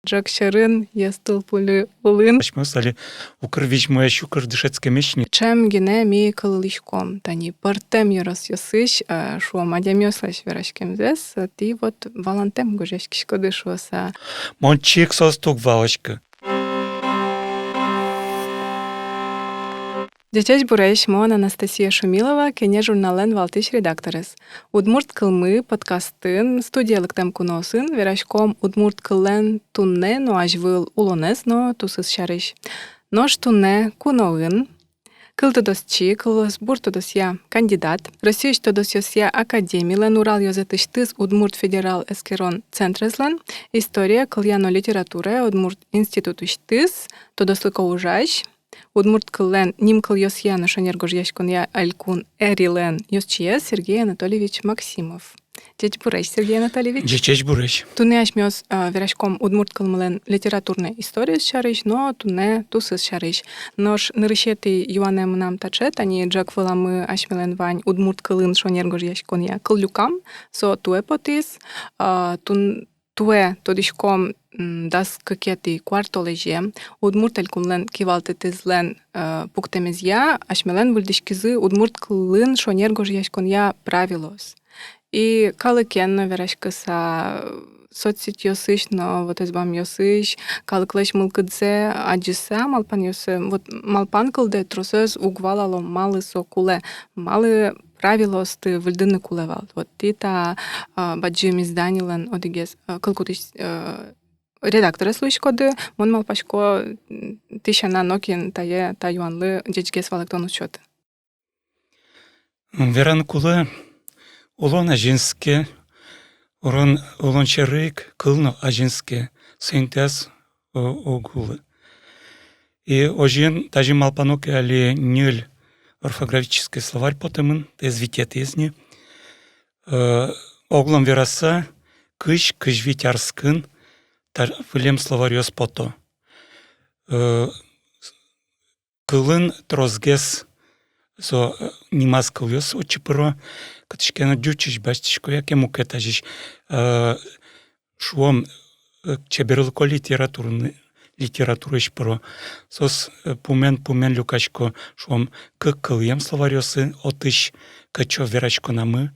Джак Шарын, єстил полі улин. Али укр візьмує щукр дишецьке мішні. Чем гіне мій калишком, тані партем ярос йосиш, шо мадям йослаш верашкем зес, ти вот валантем гожешки шкоди шоса. Мончик состук валочка. Дячач буреш мон Анастасія Шумілова, кене журнален Валтиш редакторес. Удмурт кылмы подкастын студиялык тем куносын, верашком удмурт кылен тунне, но аж выл улонес, но тусыз шарыш. Нош тунне куноын, кыл тодосчи, кылыс бур тодосья кандидат, Россияш тодосья академилен Урал йозетыш тыз удмурт федерал эскерон центрезлен, история кыльяно литература удмурт институтыш тыз, тодослыко ужаш, Удмурт кыллен нимкыл йосьяны шонергож яшкон алькун эрилен йосчие Сергей Анатольевич Максимов. Дядь Буреш Сергей Анатольевич. Дячач буреш. Туне ашмёс верашком удмурт кылмылен литературная история шарыш, но туне тусыз шарыш. Нож нырышеты юанем нам тачет, они джак выламы ашмелен вань удмурт кылын шонергож яшкон я кыллюкам, со туэ потис, Туе тодишком дас какети квартолеже, удмурт алькунлен кивалтетизлен пуктемезья, ашмелен вульдишкизы удмурт клын шонергож яшкон я правилос. И калыкенно верашкаса соцсеть йосыш, но вот избам йосыш, калыклеш мылкыдзе аджиса, малпан йосы, вот малпан кылде тросез угвалало малы сокуле, малы правилос ты выльдыны кулевал. Вот тита баджим изданилен одигес кылкутыш редактора слушкоды, мон малпашко тишана нокин тае таюанлы джечгес валектон учет. Веран куле улон ажинске, улон чарык, кылно ажинске, синтез огулы. И ожин тажи малпаноки али нюль орфографический словарь потемын, тезвитет езни. Оглом вераса, кыш витярскын, вылем словарёс пото. Кылын трозгес, со нимаз кылёс очипыро, катышкена дючиш баштишко, яке мукетажиш. Шуом чеберлыко литература шпыро. Сос пумен люкачко шуом кыльем словарёсы отыш качо верачко намы.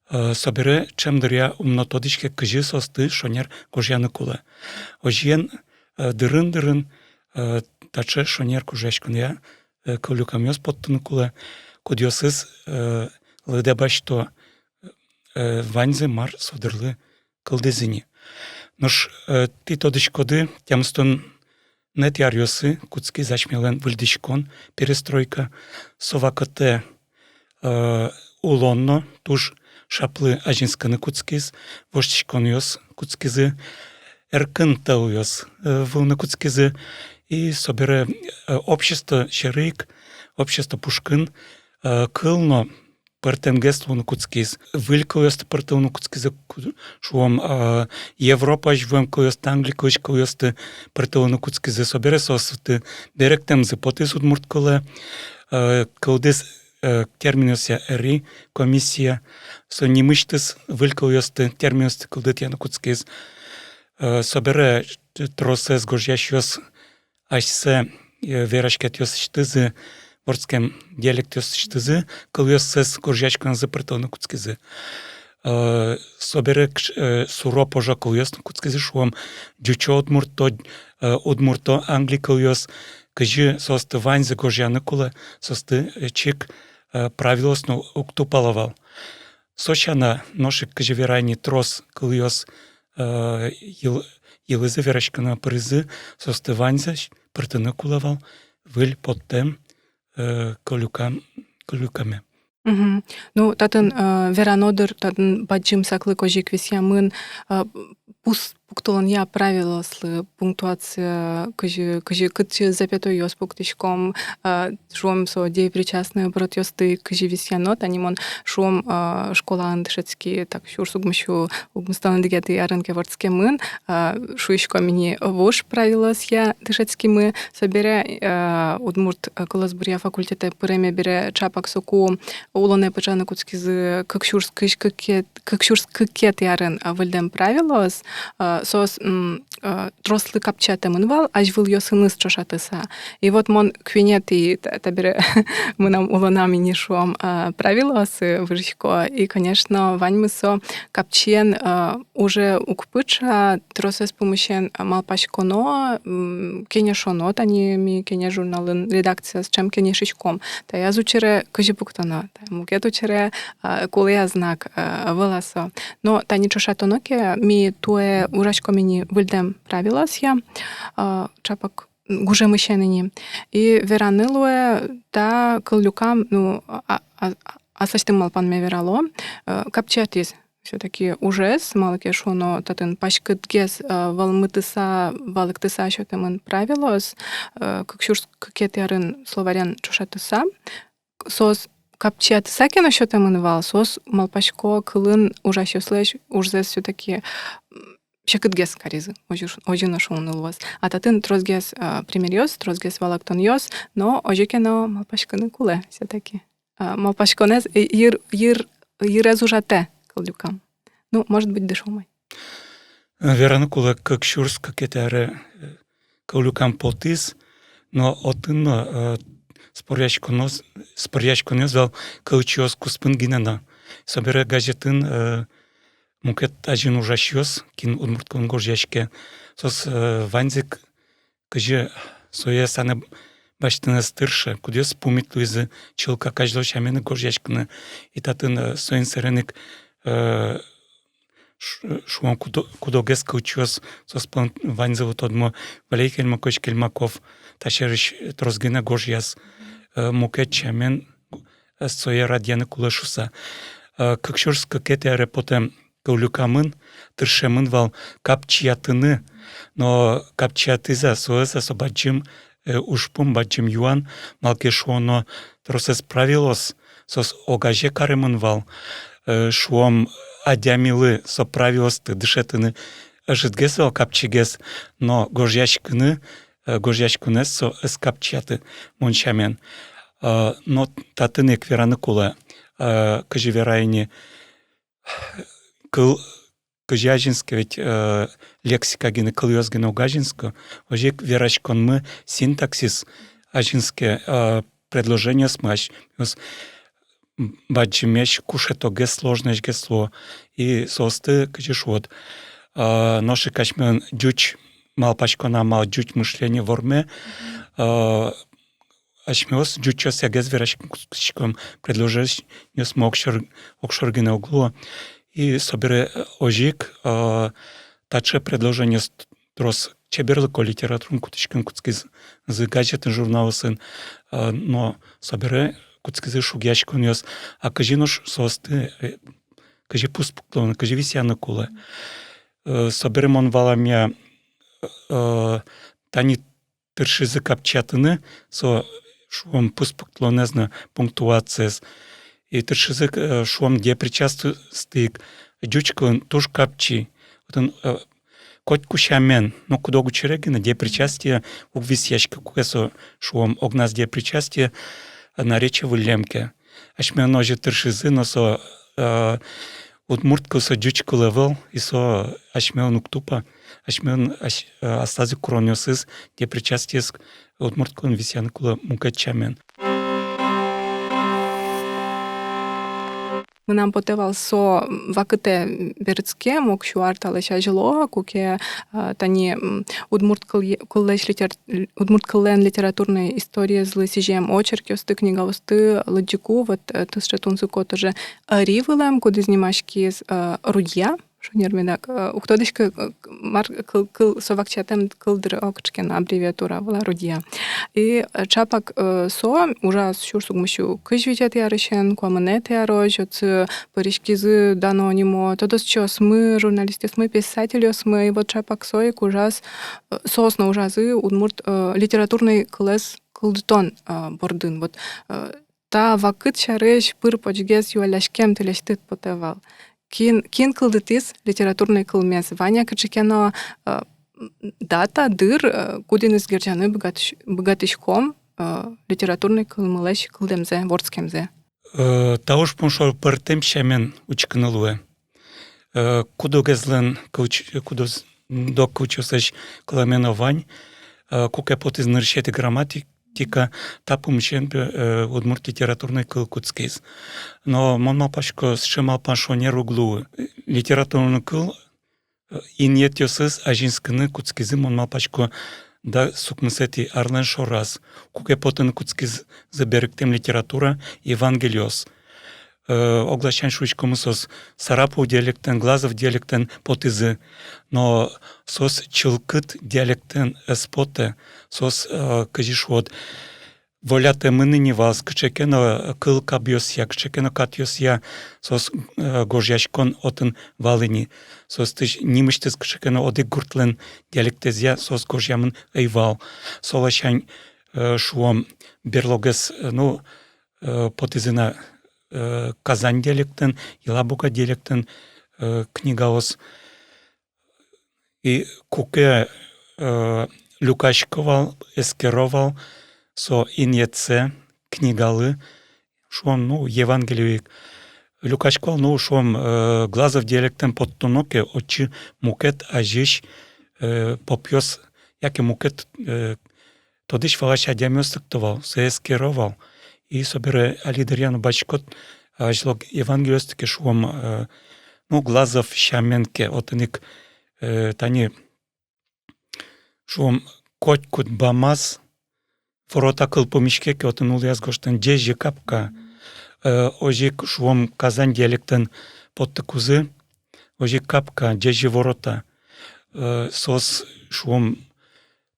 Собере чем дыря умнотодишке кыжы состы шонер кожяны кулы. Ожен дырын таче шонер кожачкон я кылюкам ёс поттыны кулы. Кудьосыз лыдебашто ваньзы мар содырлы кылдызыни. Нош ти тодышкоды тямстон нет ярьосы куцки зачмелен выльдышкон перестройка совакате улонно туж шаплы ажинсканы куцкиз воштышкон ёс куцкизы эркын тау ёс вылны куцкизы и собере общество шерык, общество пушкын кылно партенгест луну куцкиз. Вылько ёсты партауну куцкизы шуом Европа жвем кылёсты Англи кылёсты партауну куцкизы собере состы беректем зыпотыз удмурт кылы кылдыз терминуся эри комиссия со немыштыз вылько ёсты терминусты кылдыт яны куцкиз собере тросез гожяш ёс ашсе верашкет ёс штызы Ворскем диалект ёс штызы, кыл ёс сез коржачкан запыртауны куцкизы. Собере суро пожа кыл ёс куцкизы шуам дючо удмурто Англи кыл ёс кыжы состы ваньзы коржяны кулы состы чик правилосно уктупалавал. Сочана ношик кыжы верайни трос кыл ёс йылызы верашкана пырызы состы ваньзы пыртыны кулавал выль поттем колюками. Ну, татын веранодыр, татын баджим саклы кожик висямын пуктолан я правилослы пунктуация кыжы кытчы запятой ёс пуктышком шуом со дей причастны брат ёсты кыжы висянот, анимон шуом школа андышецки так шур сугмышу угмыстан дигеты арынке вортске мын шуишко мини вош правилос я дышецки мы собере удмурт колосбурья факультете пыреме бере чапак соку улоне пачаны куцкизы кыкшурс кыкет ярын выльдем правилос сос трослы капчатемын вал, аж выл йосыныс чошатыса. И вот мон квинети табире мы нам улонами не шуам правилосы выжко. И, конечно, ваньмысо капчен уже укпыча тросес помощен малпашконо, кенешоно, тани ми кене журналын редакция с чем кенешичком. Та я зучере кожипуктоно, та мукет учере кулея знак выласо. Но та ничо шатоноке ми туе урачко мені вильдем правилас я, чапак гуже мишенені. І веранилуе та кылюкам, ну, асаштым малпан ме верало, капчатис все-таки ужес, малыке шоно татын пашкыткес валмытыса, валыктыса шотемын правилос, кыкшурс кыкетерын словарян чушатыса, сос капчатыса кено шотемын вал, сос малпашко кылын ужашослеш, ужзес все-таки шекытгес каризы, ожуно шоунылвас. А татын трозгес примерьос, трозгес валактоньос, но ожекено малпашкыны куле все-таки. Малпашконез йырез ужате кылдюкам. Ну, может быть, дешомай. Вераны куле кыкшурс кыкетере кылюкам потис, но отын спорячконез вал кылчиос куспын гинена. Собере газетін мукет ажин ужашиос, кин удмурткон горжашке. Сос ванзик кыжы соя саны баштыны стыршы, кудес пумитлуизы чылка каждо шамены горжашкыны. И татын соин сереник шуан кудогес кылчиос, сос план ванзывы тодмо валейкельма кочкельмаков, ташерыш трозгына горжяс мукет шамен соя радьяны кулашуса. Кыкшурс кыкетере потем кылюкамын, тыршемын вал капчиятыны, но капчиятыза соэса со баджим ушпум баджим юан, малке шуоно тросес правилос, сос огаже каремын вал, шуом адямилы со правилосты дышетыны житгес вал капчигес, но горжячкыны со эс капчияты мончамен. Но татыны квераны кулы, кыжы верайни кыжы ажинске ведь лексика гины кыльёз гины угажинско, ожек верачкон мы синтаксис ажинске предложение смач, баджимеш кушето ге сложнеш гесло, и состы кыжы шот. Ноши качмен дюч мал пачкона мал дюч мышление ворме, Ашмиос дючос ягез верачком предложение смог окшоргина углу. И собере ожик таче предложение трос чеберлыко литературн кутичкин куцкиз з гаджетын журналы сын, но собере куцкизы шугячкон ёс, а кажинош состы, кажи пуспуклон, кажи висяны кулы. Собере мон валамя тани тыршизы капчатыны, со шуом пуспуклонезна пунктуацияс. И тыршизык шуом где причастык дючкын туш капчи. Коть кушамен, но кудогу черегина, где причастие угвисяшка куэсо шуом огназ где причастие нарече вылемке. Ашмен ножи тыршизы, но со удмуртку со дючку левел, и со ашмен уктупа, ашмен астази куроньосыз, где причастие с удмурткун висянкула мукачамен. Мы нам потевал со вакыте берцке мок шуартала шажило, куке тани удмурткален литературной истории з лисижем очерки осты книга осты ладжику, вот тысячетунцы котоже ривылем, куды знімашки з рудья, що нермідак, уктодишка совакчатем кылдыр окчкен аббревиатура была рудья. И чапак со ужас шурсугмышу кыжвичат ярышен, куамынет ярож, от паришкизы данонимо, тодос чос мы, журналисты мы, писатели мы, и вот чапак соек ужас, сосно ужазы, удмурт литературный класс кылдытон бордын. Вот та вакыт шарыш пыр почгес юаляшкем телештыт потевал. Кин кылдытис литературный кылмес. Ваня кычыкено дата дыр кудиныз герчаны богатышком литературный кылмылеш кылдемзе, вордскемзе. Тауш пуншор пыртем шамен учкынылуе. Кудогезлен, док учусеш кламеновань, куке потез ныршети грамматика, тапумшен удмурт литературный кыл куцкейс. Но мон пашко сшимал паншонер углу. Литературный кыл инет йосыз ажинскыны куцкизы мон пашко да сукмысети арлен шораз. Куке потын куцкиз заберектем литература Евангелиос. Оглашан шучкомысос Сарапов диалектен, Глазов диалектен потызы, но сос чылкыт диалектен эспоте, сос кажишвод волята мыныни валс, кчекено кыл кабьосья, кчекено катьосья, сос гожяшкон отын валыни, сос тыш нимыштыз кчекено одык гуртлен диалектезия, сос гожямын эйвал, солашан шуом берлогес, ну, потызына Казань диалектен, Елабуга диалектен книгаос. И куке люкашковал, эскеровал, со иньеце книгалы, шуом, ну, Евангелие люкашковал, ну, шуом Глазов диалектен подтоноке, очи мукет ажиш попьос, яке мукет тодыш валаш адямёстыктовал, се эскеровал. И собере алидеряну бачкот ажлог евангелиостике шуом ну Глазов щаменке отыник тани шуом коткут бамаз ворота кыл помишкеке отынул язгоштан дежи капка ожик шуом Казань диалектен поттыкузы ожик капка дежи ворота сос шуом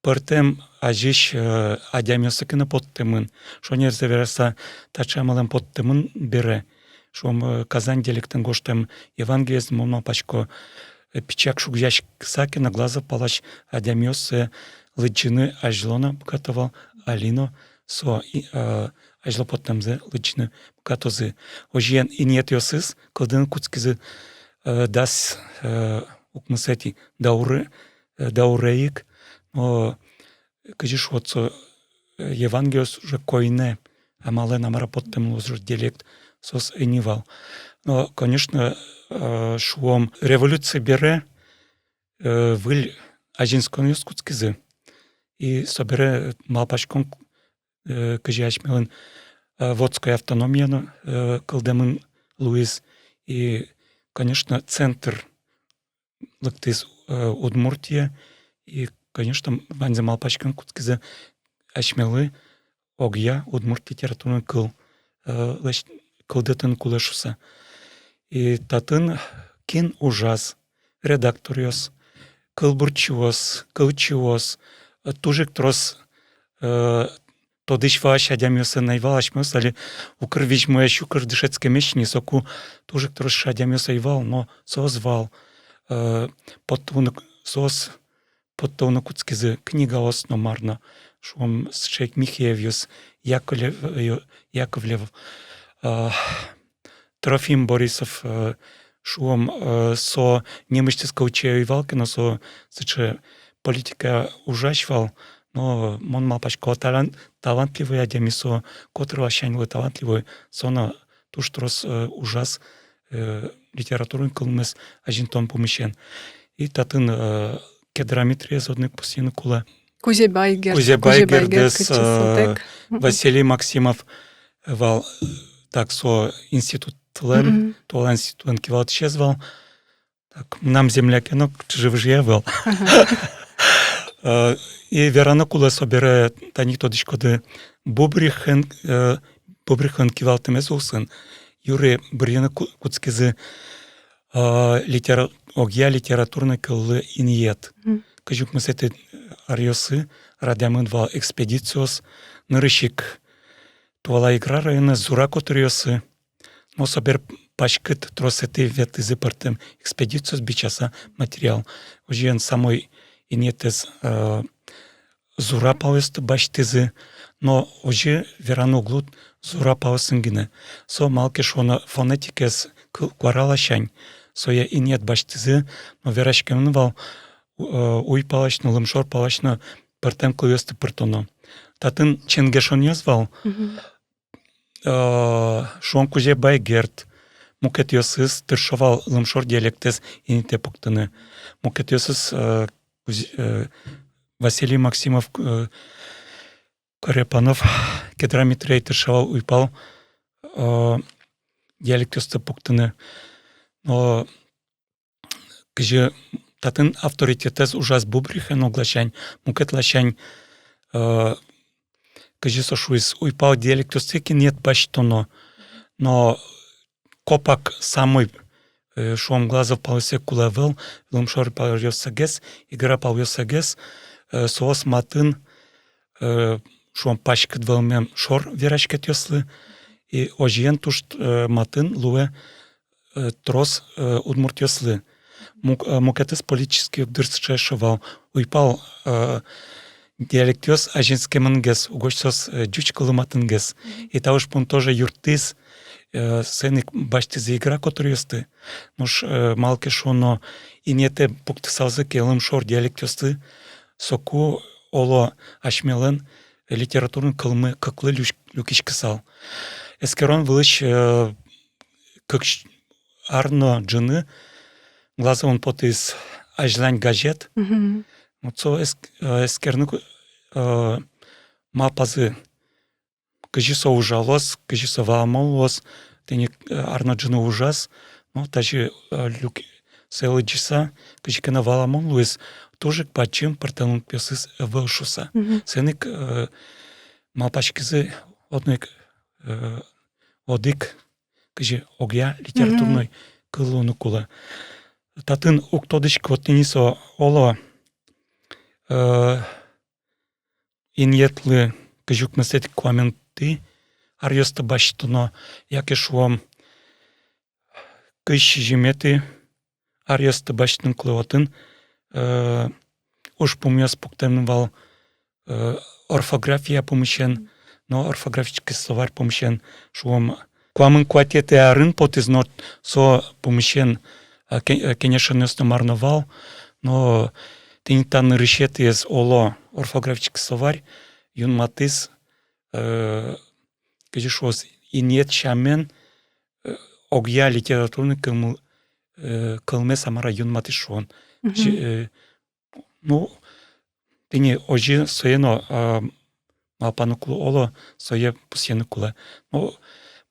Пыртем ажиш адямёсыкыны поттымын. Шонер заверса тачамалым поттымын бере. Шом Казань диалектен гоштем Евангелиес мона пачко пичак шугяш сакина Глазов палаш адямёсы лыджины ажлона букатовал алино со ажло поттемзе лыджины букатозы. Ожиен и нет ёсыз кылдын куцкизы дас укмысети даурейик кажеш отцо Евангелиос уже койне, а мале нам работаем уже диалект сос энивал. Но, конечно, шуом революции бере выль ажинскон юскутскизы. И собере малпашкон кажеш мелен водская автономия кылдемын Луиз. И, конечно, центр лыктыз Удмуртия и конечно, ванзе малпачкан куткизы ашмелы огья удмурт литературный кыл кылдытын кулешуса. И татын кин ужас, редакториос, кылбурчиос, кылчиос, тужик трос тодыш ваш адямёсы найвал ашмёс, али укрвич моя щукр дышецке мещни, соку тужик трос шадямёс айвал, но созвал потунок сос Потом куцкизы книга основарна, шум Шейк Михеевьюс, Яковлев, Трофим Борисов, шум со немыштиска учею Ивалкина, со сыче политика ужашвал, но мон мапашко талантливый адеми со котрого щанилы талантливый, сона туштрос ужас литературный кылмес ажинтон помещен. И татын Кедрамитрия зодник постійно кула. Кузебайгер, Василий Максимов вал так со институт тлен, то институт кивал чезвал. Так нам земляки, ну жив вал. И верана кула собере та ніхто дишкоди бубрихен кивал темезусын. Юрий Бурьяна куцкизы огья литературный кылы иньет. Кажук мы с этой арьосы радямын вал экспедициос нырышик туала игра района зурак отриосы. Но собер пашкыт тросеты вет из ипартем экспедициос бичаса материал. Ожиен самой иньетез зура пауэст баштызы, но ожи верану глут зура пауэсынгine. Со малке шона фонетикес кваралашань. Соя и нет баштызы, но верашкемын вал уй палашны, лымшор палашны пыртем клюесты пыртоно. Татын ченгешон язвал, шон кузе байгерт, мукет йосыз тыршавал лымшор диалектес ините пуктыны. Мукет йосыз Василий Максимов Корепанов кедрамитрей тыршавал уйпал диалектесты пуктыны. Но кыжы татын авторитетез ужас бубрихен оглашань, мукет лашань кыжы сошуиз уйпал диалектесты нет баштоно. Но копак самый шуам глазов палысе кулавел, лымшор палёсагес, игра палёсагес, соос матын шуам пачкат велмем шор верачкет йослы, и ожиен тушт матын луе трос удмурт йослы. Мукетес политически дырсче шовал, уйпал диалектёс ажинске мангес, угощос дючкалы матынгес. И тауш пун тоже юртыз, сеник башти за игра, который ёсты. Нуш малке шоно и нете пуктысалзы келым шор диалектёсты, соку оло ашмелен литературный кылмы кыклы люкишкысал. Эскерон вылыш как арно джины, глаза он потыз ажлань газет. Муцо эскерны мапазы кыжисо ужалос, кыжисо валамолос, тени арно джины ужас, но тажи люк селы джиса, кыжикена валамолуис, тоже пачим партанун пёсыз вылшуса. Сеник малпачкизы одник одик, кыжи огя литературной кылуну кула. Татын уктодыш квотнисо оло иньетлы кыжук месет куаменты арьёста баштуно, яке шуам кыш жиметы арьёста баштун клыватын уж помню спуктенвал орфография помещен, но орфографический словарь помещен, шуам куамен куатеты арын потизнот со помещен, конечно, не марновал, но тинтан решет из оло орфографический словарь, юн матис, кажешос, и нет шамен огья литературный кылме самара юн матишон. Ну, ты не ожи соено малпануклу оло сое пусенукуле. Ну,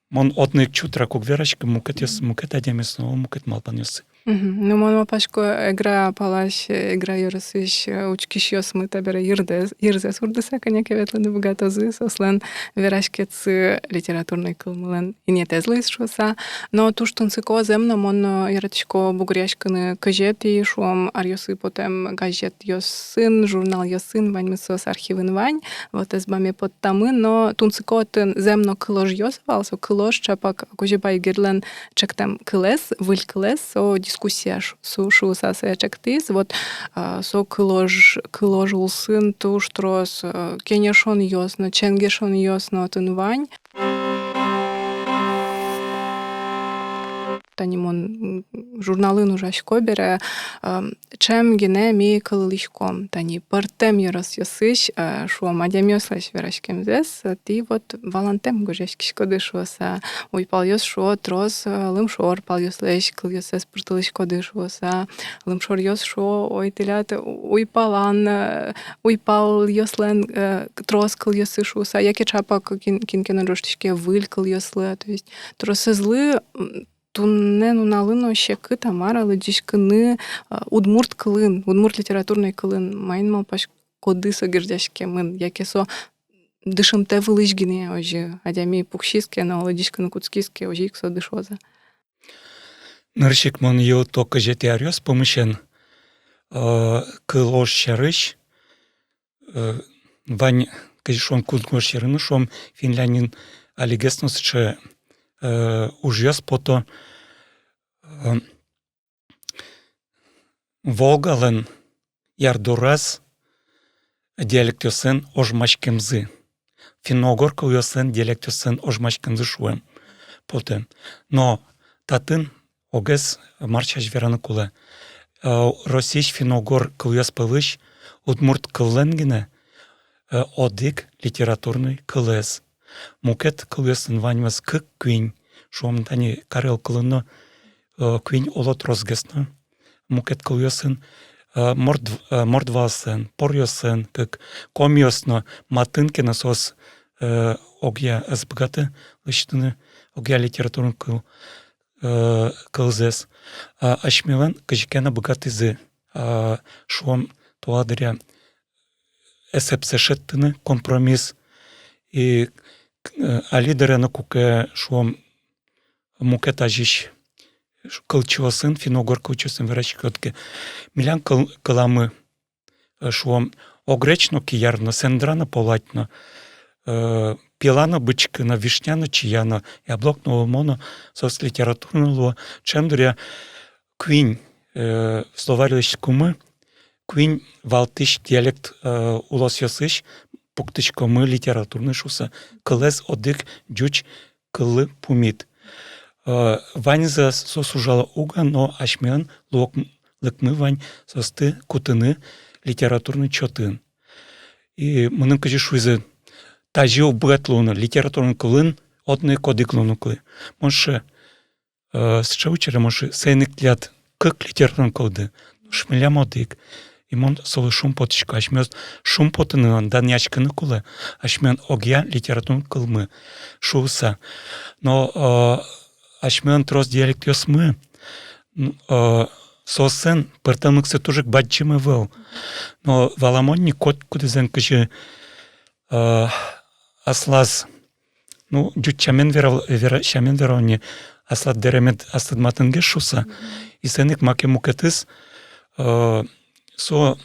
мон одник чутра кук верачка мукет адемес, но мукет малпанюсы. Ну, мон пашко игра палаш, игра юрасыш, учкиш ёсмы табера ирзес урдыса, коняке ветлен богатозы, сослен верашкец литературный кылмылен и не тезлыс шуса, но туштун сыко земно мон яратичко бугряшканы кажет и шуам арьосы потем газет ёсын, журнал ёсын, вань мысос архивын вань, вот эсбаме под тамы, но тун сыко тын земно кылож ёсвал, со кылож чапак кожебай герлен чектем кылес, выль кылес, со дискуссия сушу сасы чектиз, вот со кылож улсын туш трос кенешон ёсно, ченгешон ёсно тын вань. Танимон журналын ужашко бере, чем гене ми кылылышком, тани партем йорос йосыш, шуам адем йослаш верашкем зес, ти вот валантем гожешкишко дышоса, уйпал йос шо трос лымшор пал йослаш, кыл йосес пыртылышко дышоса, лымшор йос шо ой телят уйпал йослен трос кыл йосышуса, яке чапак кинкен роштишке выль кыл йосле, то есть тросы злы туннену налыно щеки тамара лыджишкыны удмурт кылын, удмурт литературный кылын, майн малпаш кодысо гердяшке мын, яке со дышымте вылыжгине ожи, адями пукшиске, но лыджишкыны куцкиске ожи иксо дышоза. Ныршик мон ел тока жети арёс помышен кылош шарыш, вань кыжишон кулгош шарыны, шом финлянин алигеснос че ужас пото Волгален ярдураз диалектөсен ожмашкемзы. Финогор кылысын диалектөсен ожмашкемзы шуем. Потом. Но татын огес марчаш вераны кулы. Росиш финогор кылыс пылыш удмурт кылленгене одик литературный кылыс. Мукет кылысын ваньмас кык күйн шуам тани Карел кылынно квин олот розгесно, мукет кылысын, мордвасын, порьосын, кык комиосно, матынкина сос огя азбгаты, лыштыны, огя литературын кылзес. Ашмелан кыжикена бгатызы, шуам туадыря эсепсешеттыны компромисс, и алидерена куке шуам мукет ажиш кылчыосын, финогор кылчыосын верачкотке. Милян кыламы шуам огречно киярно, сендрана полатно, пилана бычкына, вишняна чияна, яблокно ломоно, сос литературно ло, чемдуря квин словарилищ кумы, квин валтыш диалект улосьосыш, пуктычко мы литературный шуса, кылез одык джуч кылы пумит. Вань сос ужала уга, но ашмян лыкмы вань состы кутыны литературный чотын. И мының кыжы шуйзы тажио быгатлуны литературный кылын одны кодыклуны кылы. Моншы счаучері моншы сейник лят кык литературный кылды. Шмелям одык. И мон солы шум потышко. Ашмян шум потыны дан ячкыны кылы. Ашмян огя литературный кылмы. Шуса. Но ашмян трос диалект ёсмы. Сосен пыртамыксы тужык баджимы выл. Но валамонни кот кудызен кыжы аслаз, ну, джут чамен верони аслад деремет астадматынге шуса. И сенек маке мукетыс со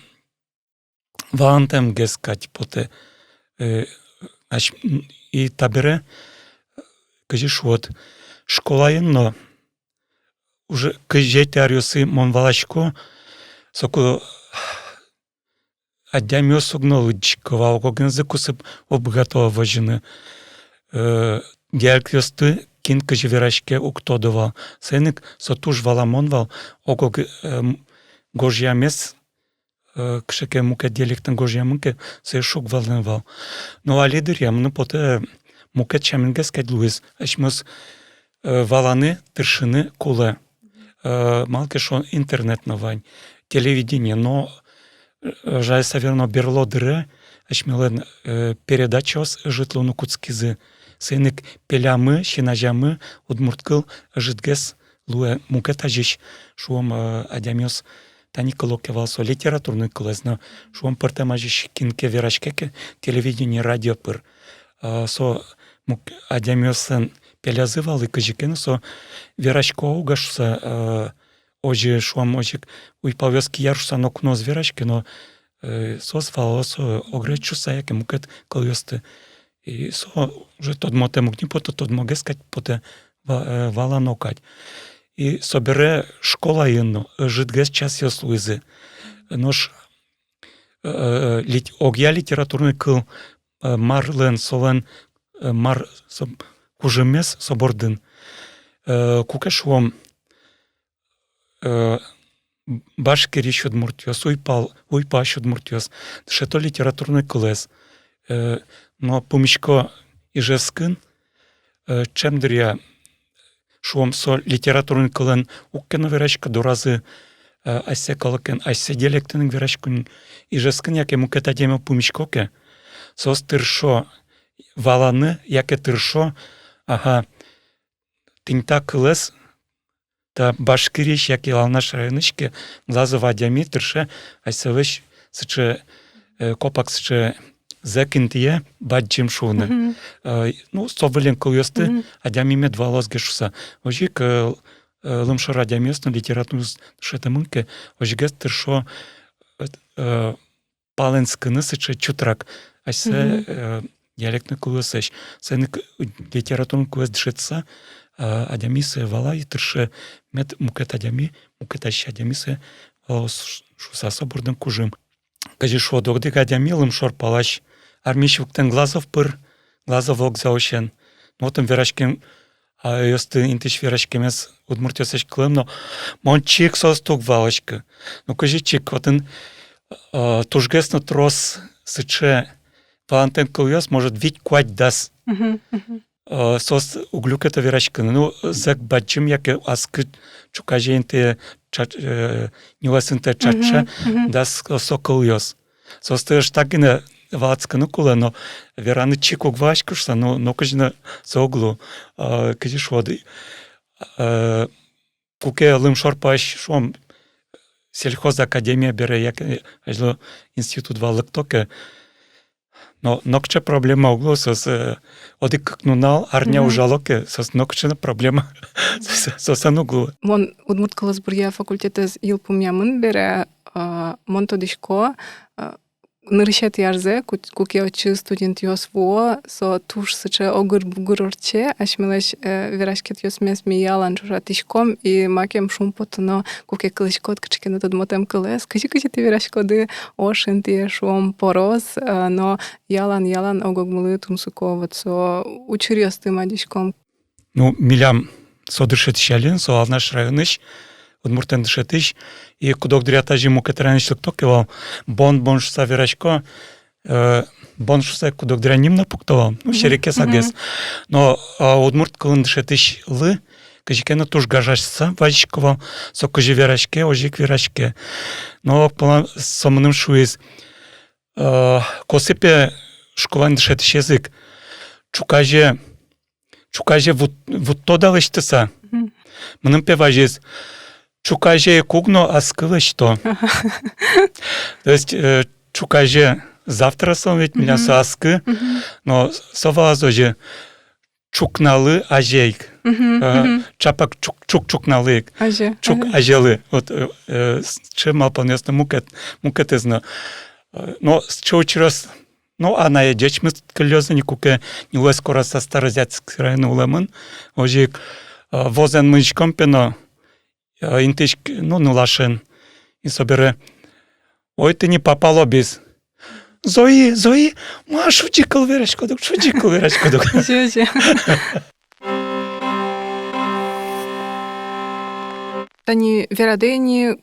ваантем гескать поте. И табере кыжы шуот. Школайынно уже кыжете арьосы мон валашко, соку адямио сугнолыджко валгогензе кусып обгатова важины. Диалектёсты кин кыжы верашке уктодывал. Сенек сотуж валамон вал, огог гожьямес, кшеке муке диалектен гожьямынке, се шук валын вал. Но алидыр ямыны поте муке чамингес кадлуиз. Ашмыз валаны тыршыны кулы. Малке шо интернет навань, телевидение, но жаль саверно берло дыре, ашмелен передачос житлону куцкизы. Сенек пелямы, шинажамы, удмурткыл житгес луэ мукет ажиш, шуом адямиос тани кылоке валсо литературный кылезно, шуом пыртем ажиш кинке верашкеке, телевидение, радио пыр. Со адямиосен пелязывал и кыжикену со верашко угашуса ожи шуам ожик уйпавёски яршуса нокно з верашки, но сос валосо огречуса яке мукет кылёсты. И со уже тот моте мукни пото тот могескать поте вала нокать. И собере школа инно, житгес час ёслуизы. Нош огя литературный кыл марлен солен мар кужемес собордын. Кукешуом башкириш удмуртиос, уйпаш удмуртиос. Шето литературный кылез. Но помишко ижескын, чемдря шуом со литературный кылен уккена верашка доразы айсе калыкен, айсе диалектының верашкын ижескын, яке мукет адема помишкоке. Сос тыршо валаны, яке тыршо, ага, тинта кылез, та башкириш, яке лалнаш районышке, глазы вадями тырше, айсевыш, сыче копак сыче зекинтие баджим шуны. Ну, совылен кылёсты, адями мед валозге шуса. Ожик лымшыр адямиосны литературный шетамынке, ожигес тыршо паленскыны сыче чутрак, айсе диалектный кылёсеш. Сен литературный кылёс дышетса, адямисе вала и тырше мед мукет адями, мукет аща адямисе валос шуса собордын кужым. Кажи шо догдык адями лымшор палаш, армишвуктен глазов пыр, глазов лог заощен. Нотым верашкем, ёсты интыш верашкемес удмуртёсеш кылым, но мон чик состук валашка. Ну кажи чик, вотын тужгесно трос сыче валантен кылёс, может вить куать дас. сос углюката вирашканы. Ну, зак бачым, яке аскы чукаженте нюасынта чача, дас сокол йос. Сос тыш тагына валацканы кула, но вераны чикук вашкушса, но кажна соглу, кажи шоды. Куке лым шорпаш шом сельхоз академия бере, як ажло институт валык токе. Но нокча проблема углу сос одик нунал арня ужалоке сос нокча проблема сосан углу. Мон удмурткалас бурья факультетез илпумямын бере, мон тодишко нырышет ярзе, куке очи студент йос во, со туш сыче огыр-бугыр орче, ашмелеш верашкет йос мес миялан чужатишком, и макем шумпотно куке кылышкот кычкене тодмотем кылес, кычи ты верашкоды ошен ти шум порос, но ялан огогмулы тумсуко, вот со учерёс ты мадишком. Ну, милям со дышет щалин, со алнаш районыш, Удмуртен дышетыш, и кудок дрята жиму катеранишлык токевал, бон шуса верашко, бон шуса кудок дряним напуктовал, ну, шереке сагес. Но удмурт кылын дышетыш лы, кажикена туш гажашса вазишковал, со кажи верашке, ожик верашке. Но сомным шуиз, косыпе школан дышетыш язык, чукаже вот то далыштыса. Мным певажиз, чукаже кугно аскылы что. То есть чукаже завтра сон ведь меня со аскы, но совазоже чукналы ажейк. Чапак чукналы. Чук ажелы. Вот чем алпанесно мукетезно. Но с чего ну, а на едеч мы колёзы никуке не лез скоро со старозятск району улемын. Ожик возен мычком пено интиш, ну лашен. И собере. Ой, ты не попало без. Зои, шучикал верашкодук. Тани верадени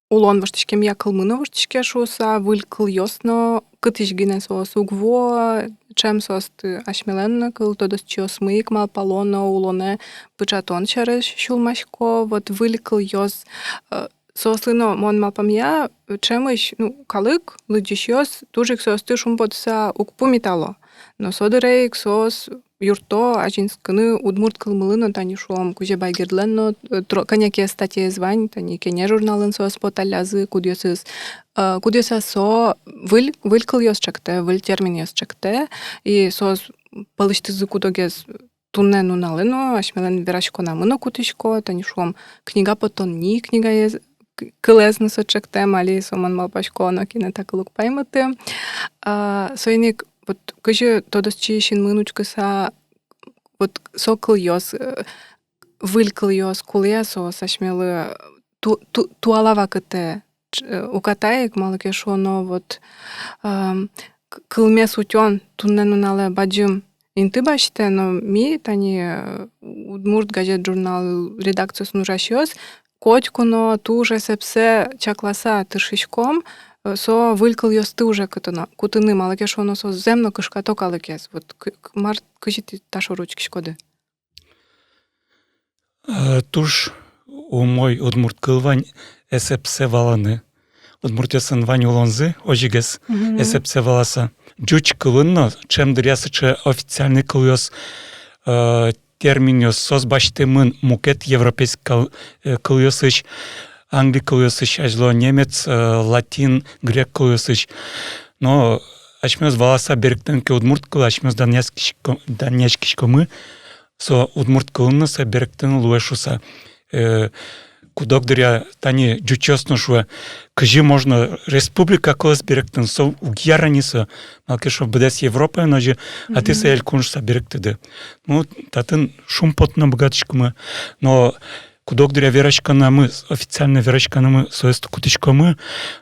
улон ваштышкем якылмыны ваштышке шуса, вылькыл йосно, кытыш гине сос угво, чем сос ты ашмеленны кыл, тодос чиос мыйк мал палоно улоне пычатон чарыш шулмашко, вот вылькыл йос сослыно мон мал памья, чемыш, ну, калык, лыджиш йос, тужик сос ты шумпотса укпу метало, но содырейк сос юрто ажинскыны удмурт кылмылыны тани шуом куже байгерленно каняке статья звань тани кене журналын сос поталязы кудьосыз со вылькыл йос чакте, выль термин йос чакте, и сос палыштызы кудогез тунне нуналыно, ашмелен верашконамыно кутышко, тани шуом книга потон ни книга ез кылезны со чакте, мали соман малпашко, но кине такылык паймыты. Сойник вот каже тодос чишин мынучкаса вот сокыл йос вылькыл йос куле сос ашмелы туалава кыте укатаек малыке шоно вот кылме сутён тунне нунале баджым инты баште, но ми тани удмурт газет журнал редакциясын ужашёс котькуно туже сепсе чакласа тыршишком со вылькыл йосты уже кутыны малыке шоно со земно кышкато калыкес. Вот март кыжити ташу ручки шкоды. Туш у мой удмурт кылвань эсепсе валаны. Удмуртесын вань улонзы ожигес эсепсе валаса. Джуч кылынно, чем дырясычы официальный кылйос терминёс сос баштымын мукет европейский кылйосыч, англи кылйосыч, ажло немец, латин, грек кылйосыч. Но ашмёс валаса беректенке удмурт кыл, ашмёс данешкишкомы, со удмурт кылынны са беректен луэшуса. Кудок дыря тани джучёсно шуа, кажи можно республика кылыс беректен, со угьяраниса, малкешо бдес Европа, но же, а ты са элькуншса беректеды. Ну, татын шумпотно богатышкомы, но кудок дыря верашканамы, официально верашканамы, соесты кутышкомы,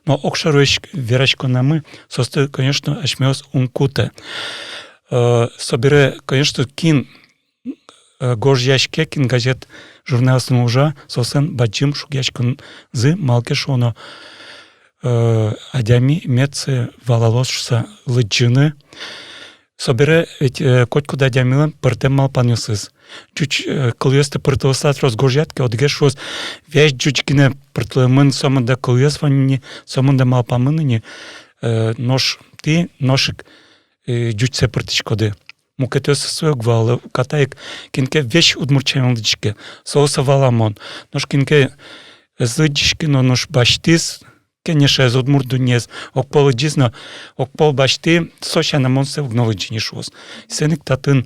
но окшаруеш верашканамы, соесты, конечно, ашмёс ункуте. Собере, конечно, кин гожьяшке, кин газет журналсын ужа, сосын баджим шугяшкын зы малкешоно адями мецы валалосшса лыджыны, Собере котку да дямилен пъртем малпанюсыз. Чуч кълюсте пъртълсат разгоржатке отгешвоз вяж джучкине пъртлемын сома да кълюсвани, сома да малпамънни нож ти ношик джуч се пъртишкоде. Мукете се своя гвала, катаек кинке веш удмурчен личке, соуса валамон. Нож кинке злидишки, но нож баштис, кенеше з одмурдунєз, окполи дізно, окпол башти, соша на монсе вгнови джинішос. Сеник татын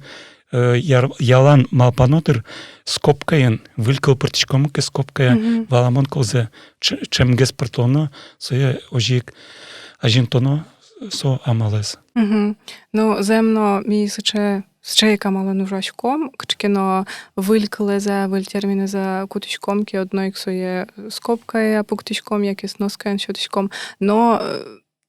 ялан малпанотыр скопкаен, вилькал партишкому ке скопкая, валамон колзе, чем гес партлоно, соя ожик, ажинтоно, со амалез. Ну, земно мій ще яка мала нужачком, кчкіно вилькали за вильтерміни за куточком, ки одно іксо є скопкає пуктичком, якісь носкаєн щотичком, но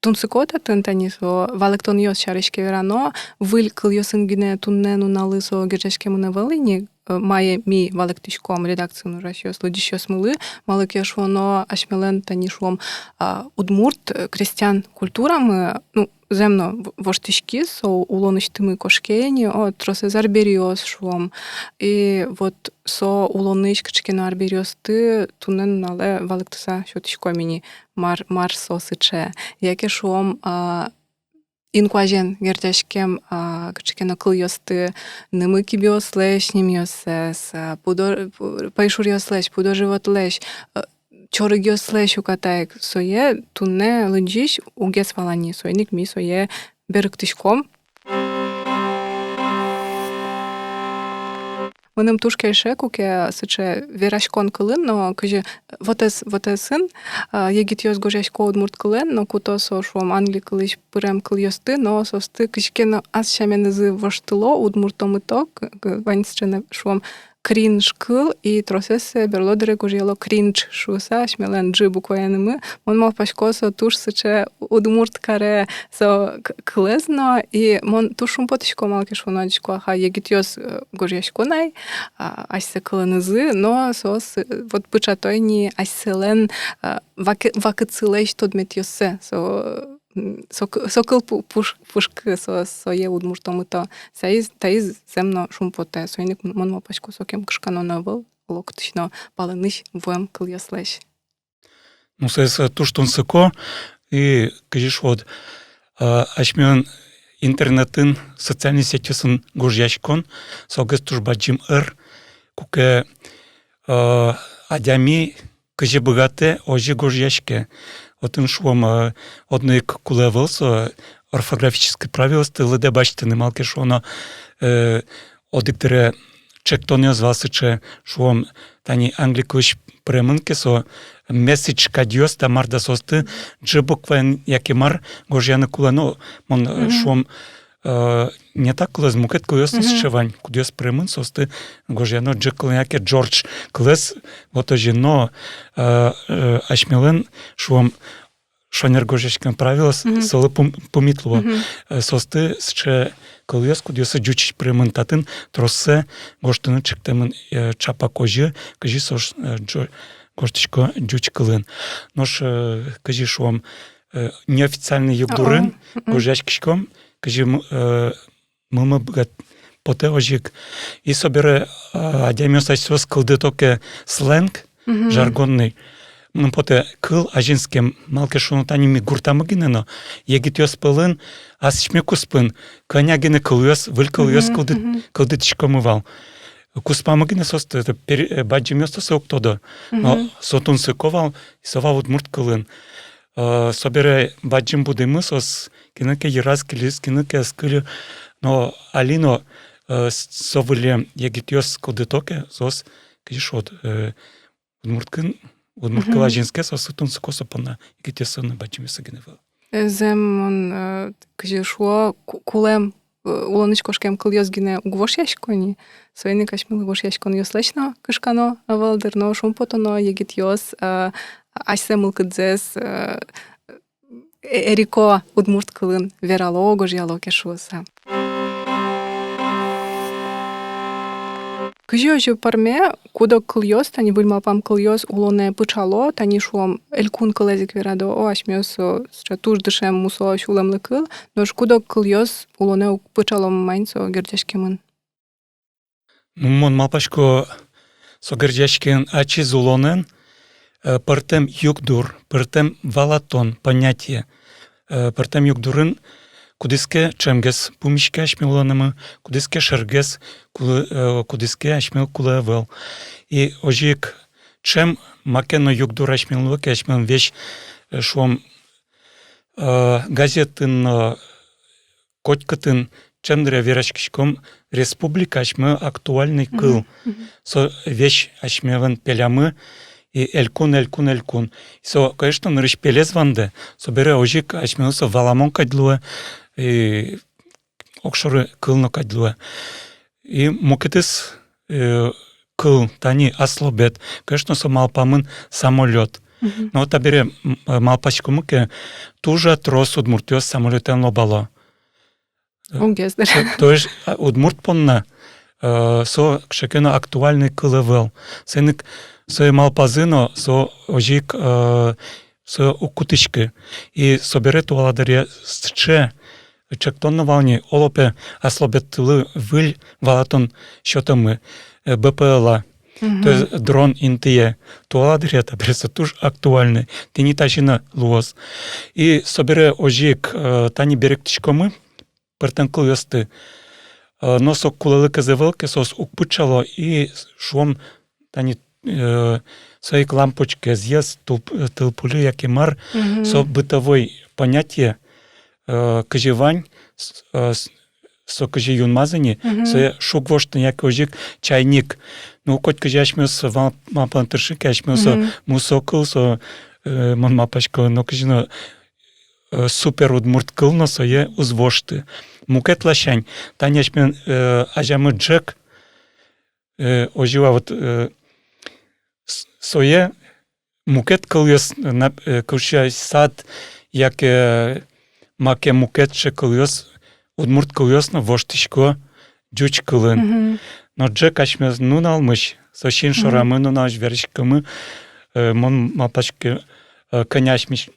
тунцикота тентанісо, валектон йос шаришке рано, вилькал йосингіне туннену налисо герчешкему на велині, має мій валектичком редакцію нужачос, лудіщос мили, маликеш воно ашмелен танішлом удмурт крестьян культурами, ну, земно воштички со улоничтими кошкені, тросе зарберіос шлом. І от со улоничкачки на арберіос ти тунен нале валектеса щотичко мені мар сосиче. Яке шлом інкуажен гертяшкем качкено кылйосты нымыки биослеш немиосес пайшурьослеш пудоживотлеш чорыгиослеш укатаек сое тунне лынжиш угес валани сойник ми сое берыктышком. Менем тушке шекуке сыче верашкон кылын, но кыжы вотесын егит йос гожашко удмурт кылын, но кутосо шуам англи кылыш пырем кылйосты, но состы кышкено аз шаменызы воштыло удмуртомыток, ванисчене шуам кринж кыл и тросесе берлодере гожело кринж шуса шмелен джи буквоенымы, мон мал пашкосо туш сыче удмурт каре со кылезно, и мон тушум потышко малке шуночко, аха егит йос гожашконай, айсе кылынызы, но сос вот пычатойни айселен вакыцылеш тодмет йосе, сокыл пушкы соє удмуртомыто. Таиз земно шумпоте, сойник монмо пашко сокем кышканона был, локтычно палыныш воем кыл яслеш. Ну, сес туштун сыко, и кажиш вот, ашмен интернетін социальный сетесін гожяшкон, согыз тужбаджим куке адями кажи богате ожи гожяшке. Отын шуом одной кулевылсо орфографическое правилство, леде бачите немалке шуоно одиктере чектонио звался, че шуом тани англикуш премынке со месседж кадиос да мар да состы джи буквен яке мар гожяны кулено мон шуом не так кулез мукет кулес сшевань кудиос премын состы гожяно джи куленяке Джордж кулес вот ожино ашмелен шуом шонер гожешкен правилос солы помитло состы сче кулес кудиос джучич премын татын тросе гоштыны чектемын чапа кожи кажи сош гоштичко джуч кылын нош кажи шуом неофициальный югдурын гожешкишком кажи мама бгат поте ожик и собере адемиос айсос кылды токе сленг жаргонный. Ну, поте кыл ажинскем малке шунутаними гуртамы гинено, егит йос пылын, аз шмеку спын, коня гине кыл йос, вылькал йос кылды тишкомывал. Куспамы гине состы, баджим йос тосы октодо, но сотун сыковал, совал удмурт кылын. Собере баджим будымы сос, киныке ераз килис, киныке скылю, но алино совыле егит йос кылды токе, сос, кишот, удмурткын, удмурткала жінське сосутун сокосо пона, які ті сини бачимо сагиневали. Земон кажи шо кулем улоничко шкем кыл йозгине угвош яшкони, сойни кашмил угвош яшкон йослечно кышкано авалдырно шумпотоно егит йос айсе мылкыдзес эрико удмурт кылын верало гожьяло кешуса. Кыжы парме, кудо кыльёс, тани выльмапам кыльёс улоне пычало, тани шуом элькун кылезик верадо о ашмёсо, туж дышем мусо шулемлы кыл, нош кудо кыльёс улоне пычало майнцо гердяшкемын. Мон малпашко согердяшкен ачиз улонен, пыртем югдур, пыртем валатон понятие. Пыртем югдурын кудиске чемгес пумишке ашме уланымы, кудиске шергес, кудиске ашме кулевел. И ожик чем макено югдур ашмелвык, ашмен вещь шуом газетін котькатын чемдре верашкишком республика ашме актуальный кыл. Со вещь ашмевен пелямы и элькун. Со, конечно, нырыш пелез ванде, со бере ожик ашмеуса валамон кадлуе, и окшоры кылно кадлуе. И мукетес кыл, тани аслобет, конечно, со малпамын самолет. Но вот бере малпачкумыке тужа трос удмуртиос самолетен лобало. Угездер. То есть удмурт понна со кшекено актуальный кылывел. Сенек со малпазыно со ожик со укутышки. И собере туаладаре сче чектон на волне олопе аслобетылы выль валатон счетамы БПЛА. То есть дрон интие. Туаладаре это берется туж актуальный. Ты не тащина луос. И собере ожик тани берег тишкомы пертен кыльосты. Но со кулалы казывелки сос укпычало и шуом тани свои лампочки з'ез тылпулы якимар со бытовой понятие кажевань со каже юнмазани со шугвоштын яки ожик чайник. Ну коть каже ашмёс мапан тыршык ашмёс мусокыл со мон мапашко но кажено супер удмурт кылно сое узвошты. Мукет лашань. Таняшмен ажамы джек ожива вот сое мукет кыльос кылша сад як маке мукет ше кыльос удмурт кыльос на воштышко джуч кылын. Но джек ашмез нун алмыш сошин шорамы нун аж веришкамы мон мапашке коняшмиш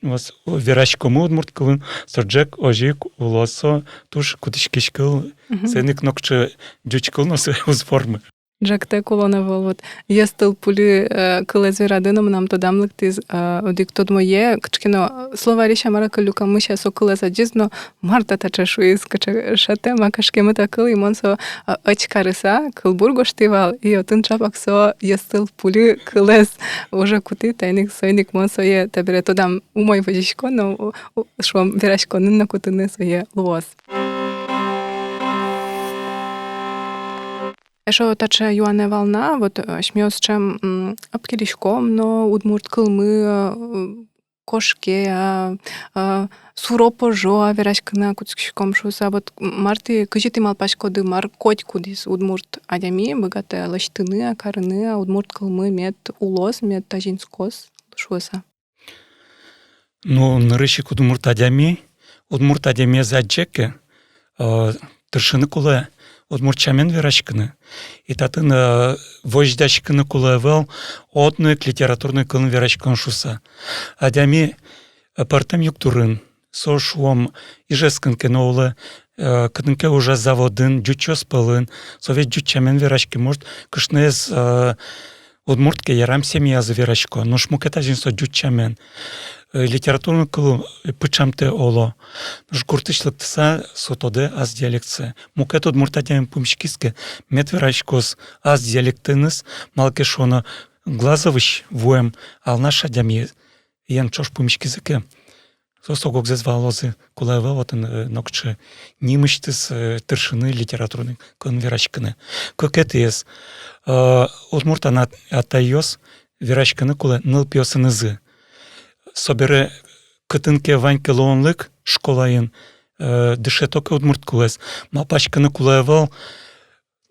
верашкамы удмурт кылын со джек ожик улосо туш кутышкишкыл сеник нокче джуч кылно со узформы. Джек те колона волот. Є стилпулі килез вірадином нам тодамлик тиз одік тод моє кчкіно словаріша марака люка миша со килеза дізно марта та чешуїз каче ма кашкеми та кил імон со очкариса килбурго штивал і отин чапак со є стилпулі килез уже кути тайник сойник мон соє табіре тодам умой водішко, но швом вірашко нинна кутини соє луос. Що таче юане волна, вот шмёс чем апкелишком, но удмурт кылмы кошке, суропожо, верашкына кутскишком шуса, вот марты кыжити малпашкоды мар коть кудис удмурт адями, богате лаштыны, карыны, удмурт кылмы мет улос, мет тажинскос шуса. Ну, нырыщик удмурт адями заджеке, тыршыны куле, удмуртчамен верашкыны. И татын вождяшкыны кулевел одной литературной кылын верашкын шуса. Адями партем юктурын, со шуом ижескын кеноулы, кыдынке уже заводын, джучос пылын, совет джучамен верашки, может, кышнез удмуртке ярам семья за верашко, но шмукета жинсо джучамен. Литературный кыл пычамте оло. Нож куртышлыктыса сотоде аз диалекция. Мукет удмуртадями пумшкиске метверашкос аз диалектыныс малке шоно глазовыш вуем алнаш адями ян чош пумшкизыке. Сосогок зезвалозы кулаева вотын нокчы нимыштыс тыршыны литературный кын верашкыны. Көкет ес удмуртан атайос верашкыны куле ныл пиосынызы. Собере кытынке ваньке лоонлык школайын дышетоке удмурт кулес. Малпашкыны кулаевал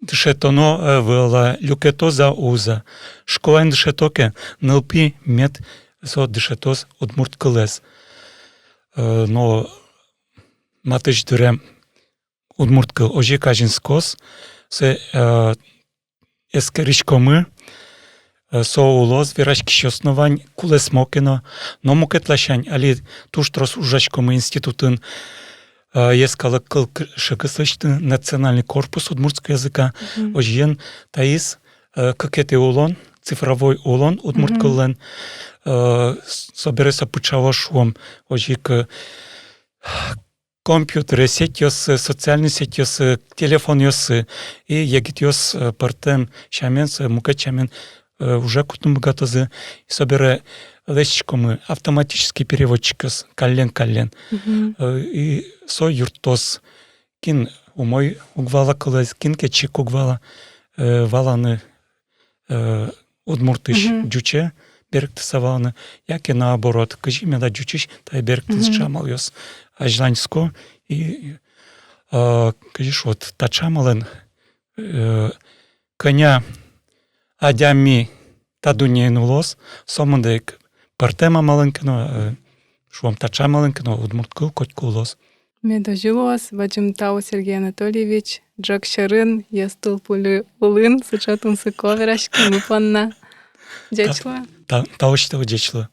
дышетоно вела люкето за уза. Школайын дышетоке нылпи мет со дышетос удмурт кулес. Но матыш дыре удмурт кыл ожи кажинскос се ескеричкоми, соулоз, вірашки основань, кулес мокино, но мукетлашань, али туштрос ужачкоми институтын, ескалы кыл шыкыслышты национальный корпус удмуртского языка, ожен таис, какеты улон, цифровой улон удмурткылын, собереса пычава шуом, ожик компьютеры, сеть ёсы, социальные сеть ёсы, телефон ёсы, и егит ёс партем шамен, мукет шамен, уже кутум богатозы, и собере лещикомы, автоматический переводчик ёс, каллен, и со юртос, кин умой угвала кылыз, кин кетчик угвала, валаны удмуртыш джуче, беректі саваланы, яке наоборот, кажи да джучиш, та беректі чамал ёс, ажланьско, и кажиш, вот, та чамален, коня адями та дунейну лос, сомандек партема маленькено, шуам та чамаленькено, удмурткыл котку лос. Медожилос, бачим тау Сергей Анатольевич, Джак Шарын, Ястул Пулы Улын, Сычатун Сыко, Верашки, Мыпанна. Дячла? Та очтава дечла.